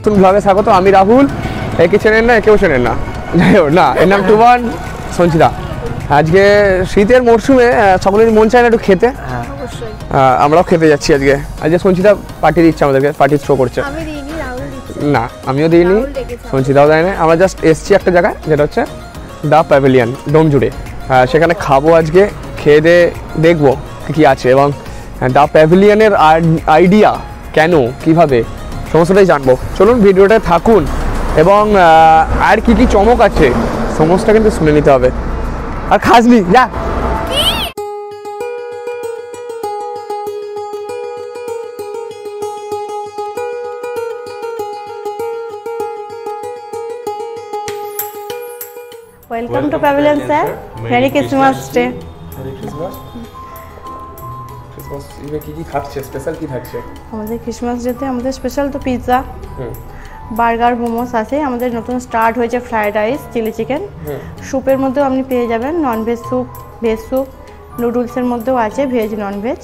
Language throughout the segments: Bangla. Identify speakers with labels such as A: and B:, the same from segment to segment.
A: নতুন ব্লগে স্বাগত। আমি রাহুল, একে চেনেন না, কেউ চেনেন না, যাই হোক না, এর নাম টুবান, সঞ্চিতা। আজকে শীতের মরশুমে সকলেরই মন চায় না একটু খেতে, আমরাও খেতে যাচ্ছি আজকে। আজকে সঞ্চিতা পার্টি দিচ্ছে আমাদেরকে, পার্টি থ্রো করছে। না আমিও দিইনি, সঞ্চিতাও দেয় না। আমরা জাস্ট এসছি একটা জায়গায়, যেটা হচ্ছে দ্য প্যাভিলিয়ন, ডোমজুড়ে। সেখানে খাবো আজকে, খেয়ে দিয়ে দেখবো কী আছে, এবং দ্য প্যাভিলিয়নের আইডিয়া কেন, কিভাবে, সমস্তটাই জানবো। চলুন ভিডিওটা থাকুন, এবং আর কি কি চমক আছে সমস্তটা কিন্তু শুনে নিতে হবে। আর খাসনি যা।
B: Welcome to pavilion sir, merry Christmas day.
A: Merry Christmas. Christmas ইভে কি কি খাচ্ছে, স্পেশাল কি থাকছে
B: আমাদের ক্রিসমাস ডেতে? আমাদের স্পেশাল তো পিৎজা, বার্গার, মোমোস আছে। আমাদের নতুন স্টার্ট হয়েছে ফ্রাইড রাইস, চিলি চিকেন। স্যুপের মধ্যেও আপনি পেয়ে যাবেন ননভেজ স্যুপ, ভেজ স্যুপ। নুডলসের মধ্যেও আছে ভেজ ননভেজ।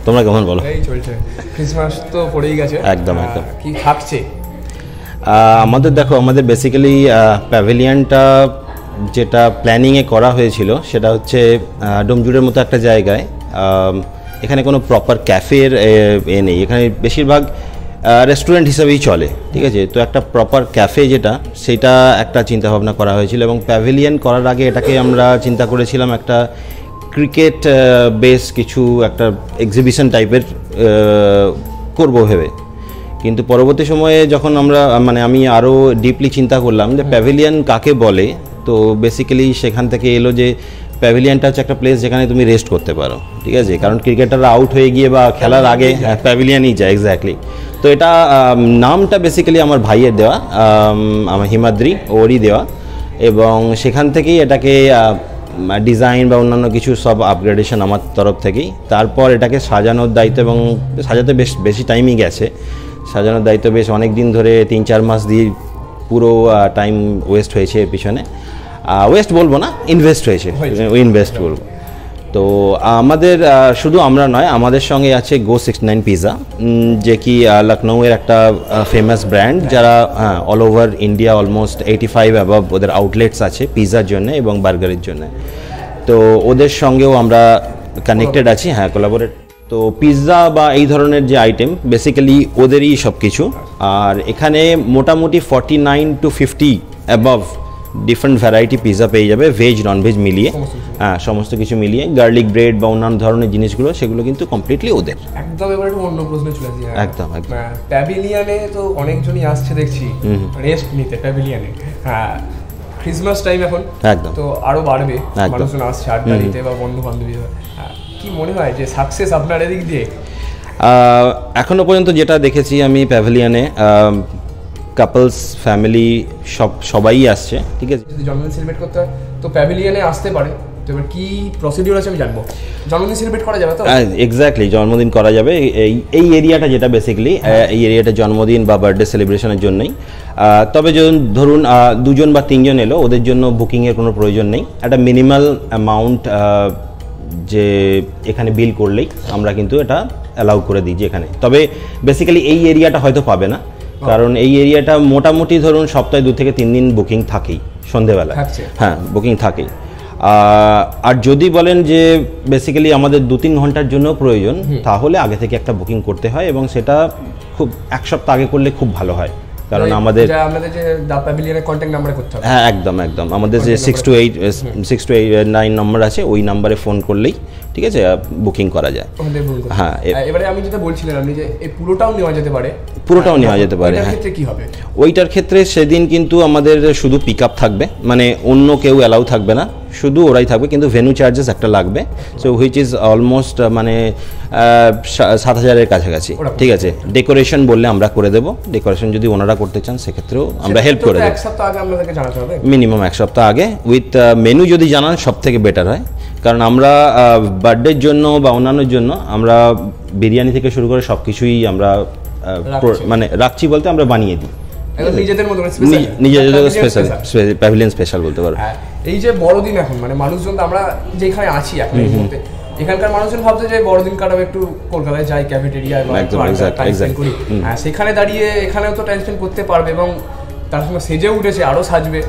C: তোমরা কেমন বলো?
A: এই চলছে, ক্রিসমাস তো পড়েই গেছে।
C: একদম একদম।
A: কি থাকছে
C: আমাদের? দেখো, আমাদের বেসিক্যালি প্যাভিলিয়নটা যেটা প্ল্যানিংয়ে করা হয়েছিল সেটা হচ্ছে ডোমজুড়ের মতো একটা জায়গায়। এখানে কোনো প্রপার ক্যাফের নেই, এখানে বেশিরভাগ রেস্টুরেন্ট হিসাবেই চলে, ঠিক আছে? তো একটা প্রপার ক্যাফে যেটা, সেটা একটা চিন্তাভাবনা করা হয়েছিল। এবং প্যাভিলিয়ন করার আগে এটাকে আমরা চিন্তা করেছিলাম একটা ক্রিকেট বেস কিছু একটা এক্সিবিশন টাইপের করবো ভেবে। কিন্তু পরবর্তী সময়ে যখন আমি আরও ডিপলি চিন্তা করলাম যে প্যাভিলিয়ন কাকে বলে, তো বেসিক্যালি সেখান থেকে এলো যে প্যাভিলিয়নটা হচ্ছে একটা প্লেস যেখানে তুমি রেস্ট করতে পারো, ঠিক আছে? কারণ ক্রিকেটাররা আউট হয়ে গিয়ে বা খেলার আগে প্যাভিলিয়নই যায়, এক্স্যাক্টলি। তো এটা নামটা বেসিক্যালি আমার ভাইয়ের দেওয়া, আমার হিমাদ্রি, ওরই দেওয়া। এবং সেখান থেকেই এটাকে ডিজাইন বা অন্যান্য কিছু সব আপগ্রেডেশন আমার তরফ থেকেই। তারপর এটাকে সাজানোর দায়িত্ব, এবং সাজাতে বেশি টাইমই গেছে। সাজানোর দায়িত্ব বেশ অনেক দিন ধরে, 3-4 মাস দিয়ে পুরো টাইম ওয়েস্ট হয়েছে এর পিছনে। ওয়েস্ট বলবো না, ইনভেস্ট হয়েছে, ইনভেস্ট বলবো। তো আমাদের শুধু আমরা নয়, আমাদের সঙ্গে আছে Go69 পিৎজা, যে কি লখনৌয়ের একটা ফেমাস ব্র্যান্ড, যারা all over India almost 85 above ওদের আউটলেটস আছে পিৎজার জন্য এবং বার্গারের জন্য। তো ওদের সঙ্গেও আমরা কানেক্টেড আছি, কোলাবোরেট। তো পিৎজা বা এই ধরনের যে আইটেম বেসিক্যালি ওদেরই সব কিছু। আর এখানে মোটামুটি 49 to 50 above different variety pizza পেয়ে যাবে, ভেজ ননভেজ মিলিয়ে। সমস্ত কিছু মিলিয়ে, গার্লিক ব্রেড বা অন্যান্য ধরনের জিনিসগুলো, সেগুলো কিন্তু কমপ্লিটলি ওদের।
A: একদম। এবার একটু অন্য প্রশ্নে চলে যাই।
C: একদম একদম।
A: প্যাভিলিয়নে তো অনেকজনই আসছে দেখছি রেস্ট নিতে প্যাভিলিয়নে। ক্রিসমাস টাইম এখন, একদম, তো আরো বাড়বে, মানুষজন আসছে আড্ডা দিতে বা বন্ধু বান্ধবী। কি মনে হয় যে সাকসেস আপনার এদিক দিয়ে?
C: এখনো পর্যন্ত যেটা দেখেছি আমি প্যাভিলিয়নে, কাপলস, ফ্যামিলি সবাই আসছে, ঠিক আছে?
A: যদি জন্মদিন সেলিব্রেট করতে হয় তো প্যাভিলিয়নে আসতে পারে। তো এবার কি প্রসিডিউর আছে আমি জানবো। জন্মদিন সেলিব্রেট করা যাবে তো?
C: এক্স্যাক্টলি, জন্মদিন করা যাবে। এই এরিয়াটা যেটা বেসিক্যালি এই এরিয়াটা জন্মদিন বা বার্থডে সেলিব্রেশনের জন্যই। তবে ধরুন 2জন বা 3জন এলো, ওদের জন্য বুকিংয়ের কোনো প্রয়োজন নেই। একটা মিনিমাল অ্যামাউন্ট যে এখানে বিল করলেই আমরা কিন্তু এটা অ্যালাউ করে দিই এখানে। তবে বেসিক্যালি এই এরিয়াটা হয়তো পাবে না, কারণ এই এরিয়াটা মোটামুটি ধরুন সপ্তাহে 2 থেকে 3 দিন বুকিং থাকেই, সন্ধেবেলা বুকিং থাকেই। আর যদি বলেন যে বেসিক্যালি আমাদের 2-3 ঘন্টার জন্য প্রয়োজন, তাহলে আগে থেকে একটা বুকিং করতে হয়, এবং সেটা খুব 1 সপ্তাহ আগে করলে খুব ভালো হয়। কারণ আমাদের
A: যে দ্য প্যাভিলিয়নের কন্ট্যাক্ট নম্বরে করতে হবে।
C: একদম একদম। আমাদের যে 628 নম্বর আছে, ওই নম্বরে ফোন করলেই, ঠিক আছে, বুকিং করা যায়।
A: এবারে আমি যেটা বলছিলাম, আপনি যে এই পুরোটাও নেওয়া যেতে পারে?
C: পুরোটাও নেওয়া যেতে পারে।
A: এটার ক্ষেত্রে কি হবে?
C: ওইটার ক্ষেত্রে সেদিন কিন্তু আমাদের শুধু পিক আপ থাকবে, মানে অন্য কেউ অ্যালাউ থাকবে না। শুধু ওরাই থাকবে, কিন্তু ভেন্যু চার্জেস একটা লাগবে, সো হুইচ ইজ অলমোস্ট মানে 7,000-এর কাছাকাছি। ঠিক আছে, ডেকোরেশন বললে আমরা করে দেবো, ডেকোরেশন যদি ওনারা করতে চান সেক্ষেত্রেও আমরা হেল্প করে দেবো।
A: এক সপ্তাহ আগে আপনাদেরকে জানাতে হবে,
C: মিনিমাম 1 সপ্তাহ আগে। উইথ মেনু যদি জানান সব থেকে বেটার হয়, কারণ আমরা বার্থডের জন্য বা অন্যান্যর জন্য আমরা বিরিয়ানি থেকে শুরু করে সব কিছুই আমরা মানে রাখছি বলতে আমরা বানিয়ে দিই
A: নিজেদের মতো
C: স্পেশাল প্যাভিলিয়ন স্পেশাল বলতে পারো।
A: এই যে বড়দিন এখন মানে মানুষজন তো আমরা যেখানে আছি এখন এই মুহূর্তে এখানকার মানুষজন ভাবছে যে বড়দিন কাটাবো একটু কলকাতায় যাই ক্যাফেটেরিয়ায় বা টাইম স্পেন্ড করি, সেখানে দাঁড়িয়ে এখানেও তো টাইম স্পেন্ড করতে পারবে এবং তার সঙ্গে সেজে উঠেছে আরো সাজবে,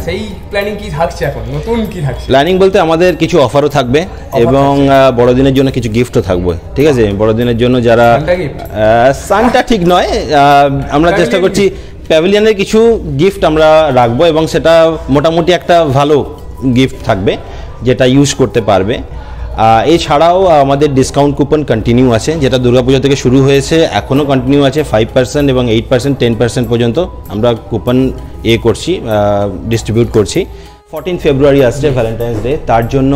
A: সেই প্ল্যানিং কি থাকছে এখন, নতুন কি থাকছে
C: প্ল্যানিং বলতে আমাদের কিছু অফারও থাকবে এবং বড়দিনের জন্য কিছু গিফটও থাকবে। ঠিক আছে, বড়দিনের জন্য যারা সানটা ঠিক নয়, আমরা চেষ্টা করছি প্যাভিলিয়নের কিছু গিফট আমরা রাখবো এবং সেটা মোটামুটি একটা ভালো গিফট থাকবে যেটা ইউজ করতে পারবে। এছাড়াও আমাদের ডিসকাউন্ট কুপন কন্টিনিউ আছে, যেটা দুর্গাপূজা থেকে শুরু হয়েছে, এখনও কন্টিনিউ আছে। 5% এবং 8%, 10% পর্যন্ত আমরা কুপন করছি, ডিস্ট্রিবিউট করছি। 14 ফেব্রুয়ারি আসছে ভ্যালেন্টাইন্স ডে, তার জন্য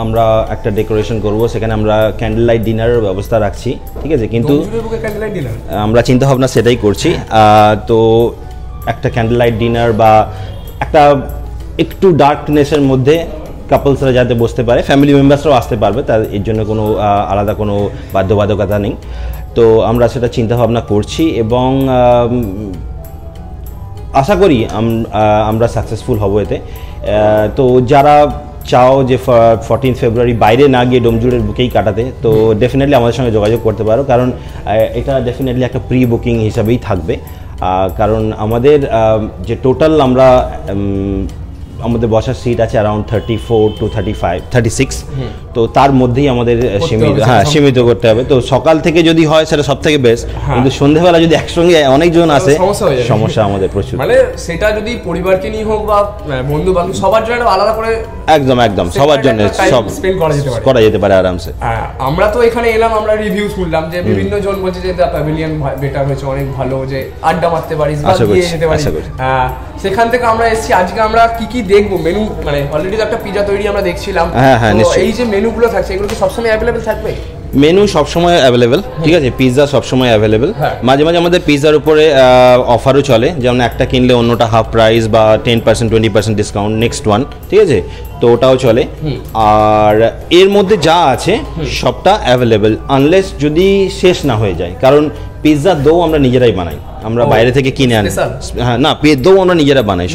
C: আমরা একটা ডেকোরেশন করব, সেখানে আমরা ক্যান্ডেল লাইট ডিনারের ব্যবস্থা রাখছি। ঠিক আছে, কিন্তু আমরা চিন্তা ভাবনা সেটাই করছি। তো একটা ক্যান্ডেল লাইট ডিনার বা একটা একটু ডার্কনেসের মধ্যে কাপলসরা যাতে বসতে পারে, ফ্যামিলি মেম্বার্সরাও আসতে পারবে, তার এর জন্য কোনো আলাদা কোনো বাধ্যবাধকতা নেই। তো আমরা সেটা চিন্তা ভাবনা করছি এবং আশা করি আমরা সাকসেসফুল হব এতে। তো যারা চাও যে 14 ফেব্রুয়ারি বাইরে না গিয়ে ডোমজুড়ের বুকেই কাটাতে, তো ডেফিনেটলি আমাদের সঙ্গে যোগাযোগ করতে পারো, কারণ এটা ডেফিনেটলি একটা প্রি বুকিং হিসাবেই থাকবে। কারণ আমাদের যে টোটাল আমাদের বসার সিট আছে অ্যারাউন্ড 34 to 36, তো তার মধ্যেই আমাদের সীমিত করতে হবে। তো সকাল থেকে যদি হয় সেটা সব থেকে বেস্ট, কিন্তু সন্ধ্যাবেলা যদি একসঙ্গে অনেকজন আসে সমস্যা আমাদের প্রচুর।
A: মানে সেটা যদি পরিবারকে নিয়ে হোক বা বন্ধু বান্ধব সবার জন্য আলাদা করে,
C: একদম সবার জন্য সব স্পেন্ড করা যেতে পারে আরামসে।
A: আমরা তো এখানে এলাম, আমরা রিভিউ শুনলাম যে বিভিন্ন জন বলছে যে দ্য প্যাভিলিয়ন বেটার হয়েছে, অনেক ভালো, যে আড্ডা মারতে পারিস বা গিয়ে যেতে পারিস। সেখান থেকে আমরা এসেছি, আজকে আমরা কি দেখবো মেনু, মানে অলরেডি একটা পিজা তৈরি আমরা দেখছিলাম, এই যে মেনুগুলো থাকছে এগুলো কি সবসময় অ্যাভেলেবেল থাকবে?
C: মেনু সবসময় অ্যাভেলেবেল, ঠিক আছে, পিৎজা সবসময় অ্যাভেলেবেল। মাঝে মাঝে আমাদের পিৎজার উপরে অফারও চলে, যেমন একটা কিনলে অন্যটা হাফ প্রাইস বা 10% 20% ডিসকাউন্ট নেক্সট ওয়ান, ঠিক আছে, তো ওটাও চলে। আর এর মধ্যে যা আছে সবটা অ্যাভেলেবেল, আনলেস যদি শেষ না হয়ে যায়, কারণ পিৎজা দো আমরা নিজেরাই বানাই, আমরা বাইরে থেকে কিনে আনি। হ্যাঁ, না, দো আমরা নিজেরা বানাই,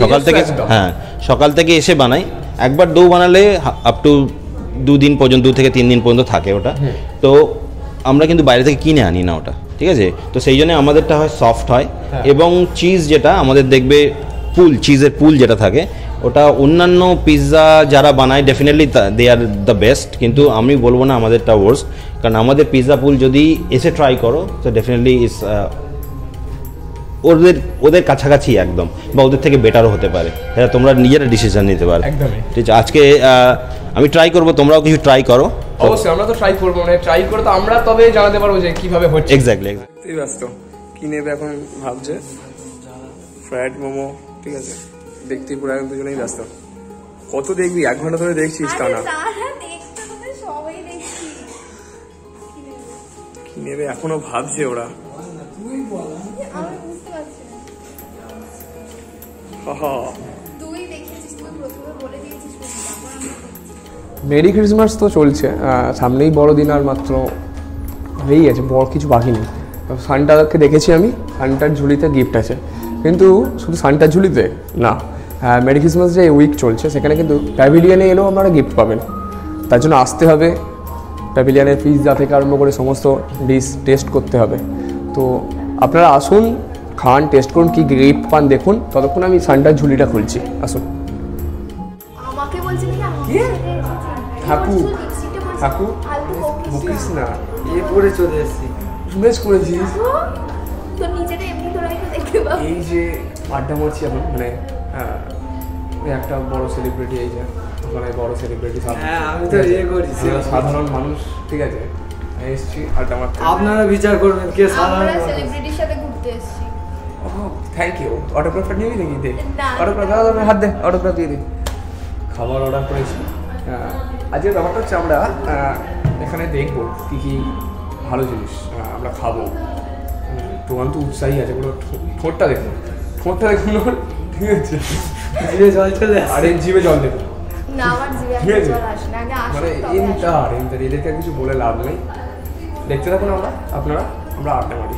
C: সকাল থেকে এসে বানাই। একবার দো বানালে আপ টু 2 দিন পর্যন্ত, 2 থেকে 3 দিন পর্যন্ত থাকে ওটা। তো আমরা কিন্তু বাইরে থেকে কিনে আনি না ওটা, ঠিক আছে। তো সেই জন্য আমাদেরটা হয় সফট হয়, এবং চিজ যেটা আমাদের দেখবে চিজের পুল যেটা থাকে, ওটা অন্যান্য পিৎজা যারা বানায় definitely they are the best, কিন্তু আমি বলবো না আমাদেরটা ওয়ার্স্ট, কারণ আমাদের পিৎজা পুল যদি এসে ট্রাই করো তো ডেফিনেটলি ইস ওদের কাছাকাছি একদম, বা ওদের থেকে বেটারও হতে পারে, এটা তোমরা নিজেরা ডিসিশন নিতে পারো। ঠিক আছে, আজকে আমি ট্রাই করবো, তোমরাও কিছু ট্রাই করো।
A: অবশ্যই আমরা তো ট্রাই করবো, মানে ট্রাই করে তো আমরা তবে জানাতে পারবো যে কিভাবে হচ্ছে।
C: এক্স্যাক্টলি
A: ব্যস্ত কি নেবে এখন ভাবছে, ফ্রাইড মোমো, ঠিক আছে, দেখতে পুরো একদম দুজনেই ব্যস্ত। কত দেখবি, 1 ঘন্টা ধরে দেখছিস তা না, কি নেবে এখনো ভাবছে ওরা। মেরি ক্রিসমাস তো চলছে, সামনেই বড়দিন, আর মাত্র হয়েই আছে, বড় কিছু বাকি নেই। সান্টাকে দেখেছি আমি, সান্টার ঝুলিতে গিফট আছে, কিন্তু শুধু সান্টার ঝুলিতে না, মেরি ক্রিসমাস যে উইক চলছে সেখানে কিন্তু প্যাভিলিয়নে এলেও আপনারা গিফট পাবেন। তার জন্য আসতে হবে, প্যাভিলিয়নের পিৎজা থেকে আরম্ভ করে সমস্ত ডিশ টেস্ট করতে হবে। তো আপনারা আসুন, খান, টেস্ট করুন, কি গিফট পান দেখুন। ততক্ষণ আমি সান্টার ঝুলিটা খুলছি, আসুন। ঠাকুর বকিস না, পরে চলে এসেছি, শুনেছ করেছিস, এই যে আড্ডা মারছি এখন, মানে একটা বড় সেলিব্রিটি, এই যে ওখানে বড় সেলিব্রিটি, আমি তো সাধারণ মানুষ, ঠিক আছে, এসেছি আড্ডা মারতে। আপনারা বিচার করবেন কে সাধারণ সেলিব্রিটির সাথে ঘুরতে এসেছি। Thank you. অটোগ্রাফটা নিবি নাকি? দে অটোগ্রাফ, হাত দে, অটোগ্রাফ দিয়ে দে। খাবার অর্ডার করেছি। আজকের ব্যাপারটা হচ্ছে আমরা এখানে দেখবো কী কী ভালো জিনিস আমরা খাবো। তোমার তো উৎসাহী আছে, কোনো ঠোঁটটা দেখুন, ঠোঁটটা দেখুন ওর, ঠিক আছে, জিভে জল চলে, আরে জিভে জল দেখুন,
D: না আমার জিভে
A: ঠিক আছে,
D: জল আসে না, আগে আসুক
A: মানে
D: তবে
A: এদেরকে আর কিছু বলে লাভ নেই। দেখতে থাকুন আপনারা, আমরা আড্ডা মারি।